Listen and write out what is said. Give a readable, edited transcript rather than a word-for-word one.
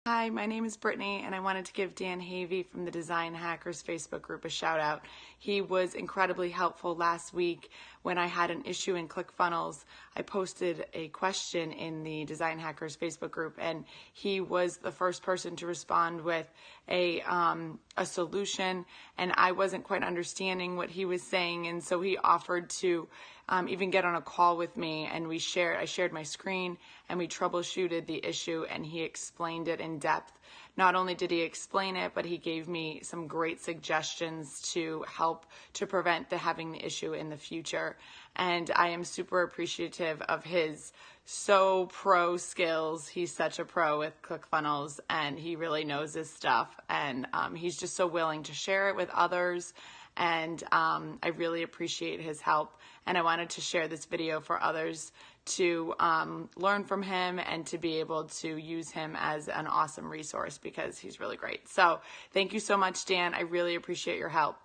Hi, my name is Brittany, and I wanted to give Dan Havey from the Design Hackers Facebook group a shout out. He was incredibly helpful last week when I had an issue in ClickFunnels. I posted a question in the Design Hackers Facebook group, and he was the first person to respond with a solution, and I wasn't quite understanding what he was saying, and so he offered to even get on a call with me, and I shared my screen and we troubleshooted the issue, and he explained it in depth. Not only did he explain it, but he gave me some great suggestions to help to prevent having the issue in the future. And I am super appreciative of his pro skills. He's such a pro with ClickFunnels, and he really knows his stuff, and he's just so willing to share it with others. And I really appreciate his help, and I wanted to share this video for others to learn from him and to be able to use him as an awesome resource because he's really great. So thank you so much, Dan. I really appreciate your help.